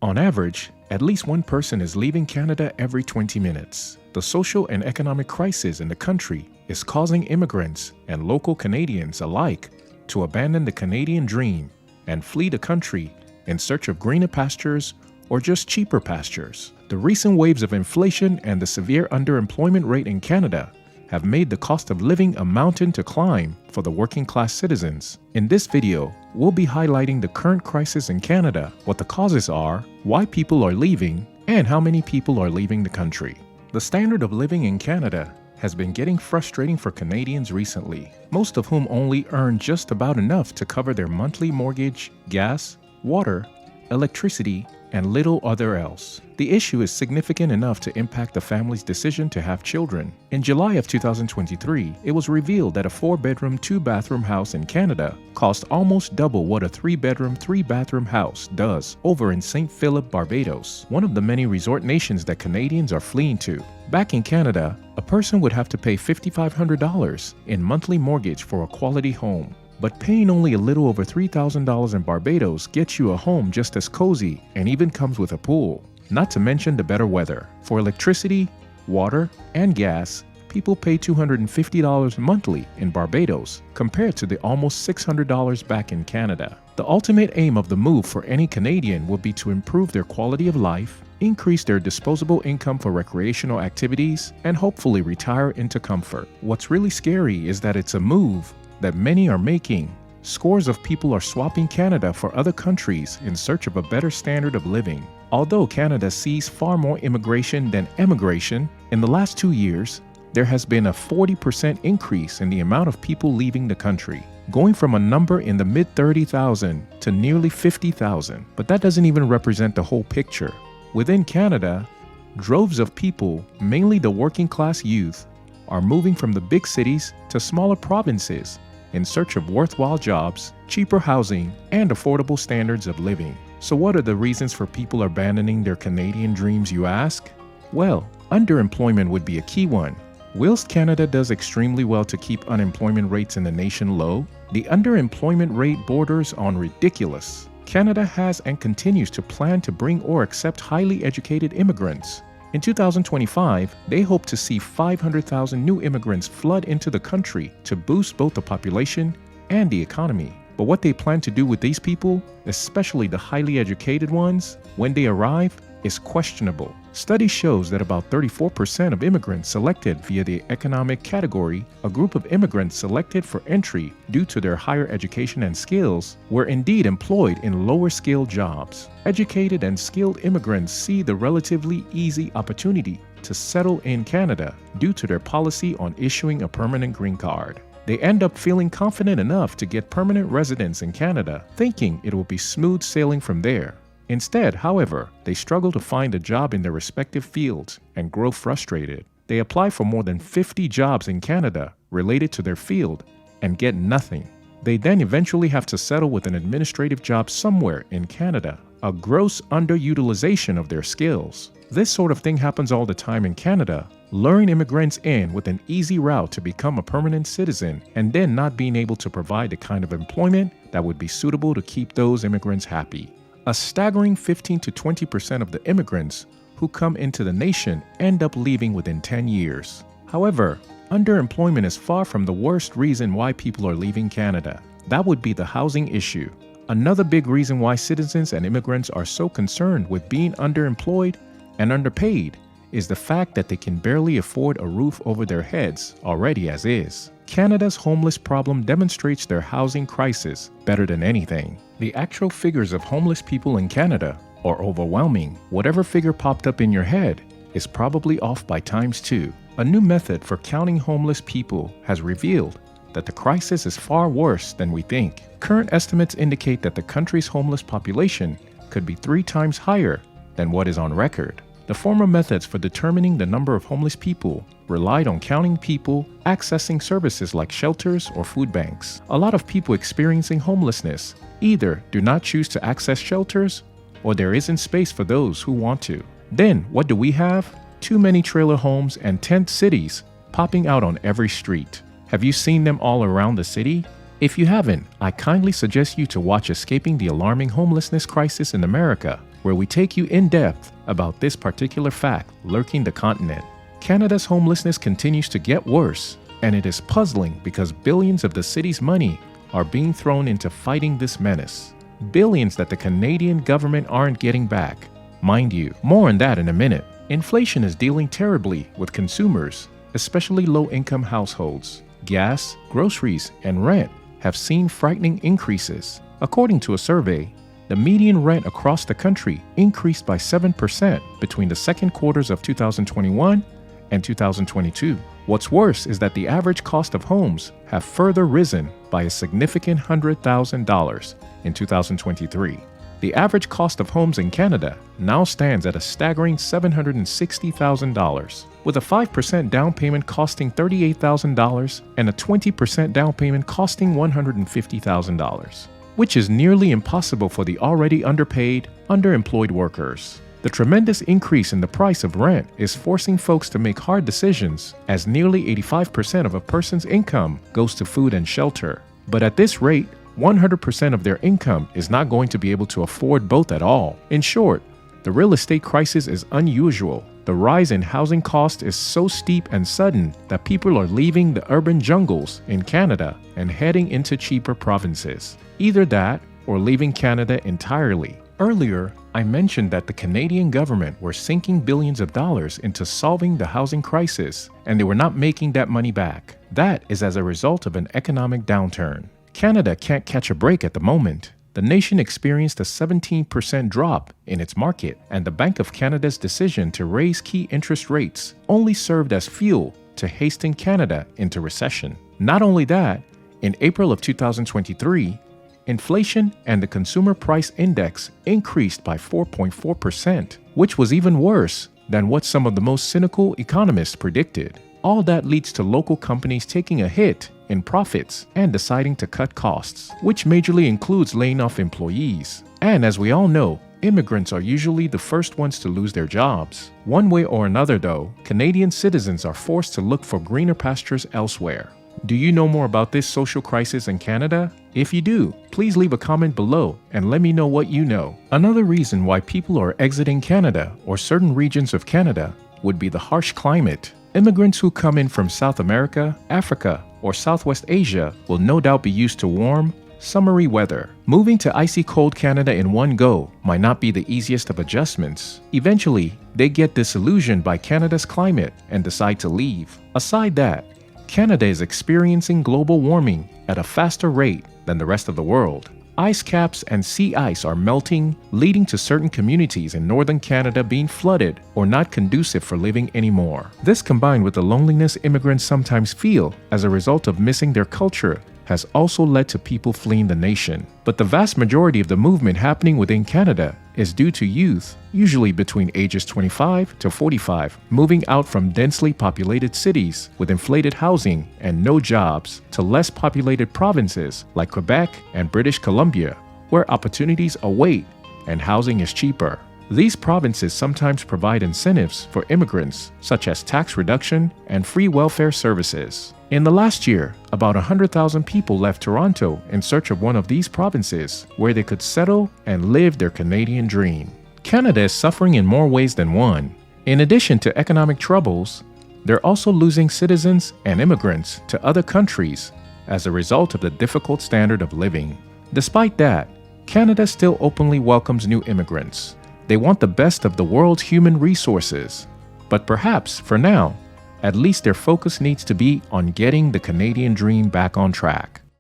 On average, at least one person is leaving Canada every 20 minutes. The social and economic crisis in the country is causing immigrants and local Canadians alike to abandon the Canadian dream and flee the country in search of greener pastures or just cheaper pastures. The recent waves of inflation and the severe underemployment rate in Canada have made the cost of living a mountain to climb for the working class citizens. In this video, we'll be highlighting the current crisis in Canada, what the causes are, why people are leaving, and how many people are leaving the country. The standard of living in Canada has been getting frustrating for Canadians recently, most of whom only earn just about enough to cover their monthly mortgage, gas, water, electricity, and little other else. The issue is significant enough to impact the family's decision to have children. In July of 2023, it was revealed that a 4-bedroom, 2-bathroom house in Canada cost almost double what a 3-bedroom, 3-bathroom house does over in St. Philip, Barbados, one of the many resort nations that Canadians are fleeing to. Back in Canada, a person would have to pay $5,500 in monthly mortgage for a quality home. But paying only a little over $3,000 in Barbados gets you a home just as cozy and even comes with a pool. Not to mention the better weather. For electricity, water, and gas, people pay $250 monthly in Barbados compared to the almost $600 back in Canada. The ultimate aim of the move for any Canadian will be to improve their quality of life, increase their disposable income for recreational activities, and hopefully retire into comfort. What's really scary is that it's a move that many are making. Scores of people are swapping Canada for other countries in search of a better standard of living. Although Canada sees far more immigration than emigration, in the last 2 years, there has been a 40% increase in the amount of people leaving the country, going from a number in the mid-30,000 to nearly 50,000. But that doesn't even represent the whole picture. Within Canada, droves of people, mainly the working class youth, are moving from the big cities to smaller provinces in search of worthwhile jobs, cheaper housing, and affordable standards of living. So what are the reasons for people abandoning their Canadian dreams, you ask? Well, underemployment would be a key one. Whilst Canada does extremely well to keep unemployment rates in the nation low, the underemployment rate borders on ridiculous. Canada has and continues to plan to bring or accept highly educated immigrants. In 2025, they hope to see 500,000 new immigrants flood into the country to boost both the population and the economy. But what they plan to do with these people, especially the highly educated ones, when they arrive, is questionable. Study shows that about 34% of immigrants selected via the economic category, a group of immigrants selected for entry due to their higher education and skills, were indeed employed in lower skilled jobs. Educated and skilled immigrants see the relatively easy opportunity to settle in Canada due to their policy on issuing a permanent green card. They end up feeling confident enough to get permanent residence in Canada, thinking it will be smooth sailing from there. Instead, however, they struggle to find a job in their respective fields and grow frustrated. They apply for more than 50 jobs in Canada related to their field and get nothing. They then eventually have to settle with an administrative job somewhere in Canada, a gross underutilization of their skills. This sort of thing happens all the time in Canada, luring immigrants in with an easy route to become a permanent citizen and then not being able to provide the kind of employment that would be suitable to keep those immigrants happy. A staggering 15 to 20% of the immigrants who come into the nation end up leaving within 10 years. However, underemployment is far from the worst reason why people are leaving Canada. That would be the housing issue. Another big reason why citizens and immigrants are so concerned with being underemployed and underpaid is the fact that they can barely afford a roof over their heads already as is. Canada's homeless problem demonstrates their housing crisis better than anything. The actual figures of homeless people in Canada are overwhelming. Whatever figure popped up in your head is probably off by ×2. A new method for counting homeless people has revealed that the crisis is far worse than we think. Current estimates indicate that the country's homeless population could be 3 times higher than what is on record. The former methods for determining the number of homeless people relied on counting people accessing services like shelters or food banks. A lot of people experiencing homelessness either do not choose to access shelters or there isn't space for those who want to. Then what do we have? Too many trailer homes and tent cities popping out on every street. Have you seen them all around the city? If you haven't, I kindly suggest you to watch Escaping the Alarming Homelessness Crisis in America, where we take you in depth about this particular fact lurking the continent. Canada's homelessness continues to get worse, and it is puzzling because billions of the city's money are being thrown into fighting this menace. Billions that the Canadian government aren't getting back. Mind you, more on that in a minute. Inflation is dealing terribly with consumers, especially low-income households. Gas, groceries, and rent have seen frightening increases. According to a survey, the median rent across the country increased by 7% between the second quarters of 2021 and 2022. What's worse is that the average cost of homes have further risen by a significant $100,000 in 2023. The average cost of homes in Canada now stands at a staggering $760,000, with a 5% down payment costing $38,000 and a 20% down payment costing $150,000, which is nearly impossible for the already underpaid, underemployed workers. The tremendous increase in the price of rent is forcing folks to make hard decisions, as nearly 85% of a person's income goes to food and shelter. But at this rate, 100% of their income is not going to be able to afford both at all. In short, the real estate crisis is unusual. The rise in housing costs is so steep and sudden that people are leaving the urban jungles in Canada and heading into cheaper provinces. Either that or leaving Canada entirely. Earlier, I mentioned that the Canadian government were sinking billions of dollars into solving the housing crisis, and they were not making that money back. That is as a result of an economic downturn. Canada can't catch a break at the moment. The nation experienced a 17% drop in its market, and the Bank of Canada's decision to raise key interest rates only served as fuel to hasten Canada into recession. Not only that, in April of 2023, inflation and the Consumer Price Index increased by 4.4%, which was even worse than what some of the most cynical economists predicted. All that leads to local companies taking a hit in profits and deciding to cut costs, which majorly includes laying off employees. And as we all know, immigrants are usually the first ones to lose their jobs. One way or another though, Canadian citizens are forced to look for greener pastures elsewhere. Do you know more about this social crisis in Canada? If you do, please leave a comment below and let me know what you know. Another reason why people are exiting Canada or certain regions of Canada would be the harsh climate. Immigrants who come in from South America, Africa, or Southwest Asia will no doubt be used to warm, summery weather. Moving to icy cold Canada in one go might not be the easiest of adjustments. Eventually, they get disillusioned by Canada's climate and decide to leave. Aside that, Canada is experiencing global warming at a faster rate than the rest of the world. Ice caps and sea ice are melting, leading to certain communities in northern Canada being flooded or not conducive for living anymore. This, combined with the loneliness immigrants sometimes feel as a result of missing their culture, has also led to people fleeing the nation. But the vast majority of the movement happening within Canada is due to youth, usually between ages 25 to 45, moving out from densely populated cities with inflated housing and no jobs to less populated provinces like Quebec and British Columbia, where opportunities await and housing is cheaper. These provinces sometimes provide incentives for immigrants, such as tax reduction and free welfare services. In the last year, about 100,000 people left Toronto in search of one of these provinces where they could settle and live their Canadian dream. Canada is suffering in more ways than one. In addition to economic troubles, they're also losing citizens and immigrants to other countries as a result of the difficult standard of living. Despite that, Canada still openly welcomes new immigrants. They want the best of the world's human resources. But perhaps, for now, at least their focus needs to be on getting the Canadian dream back on track.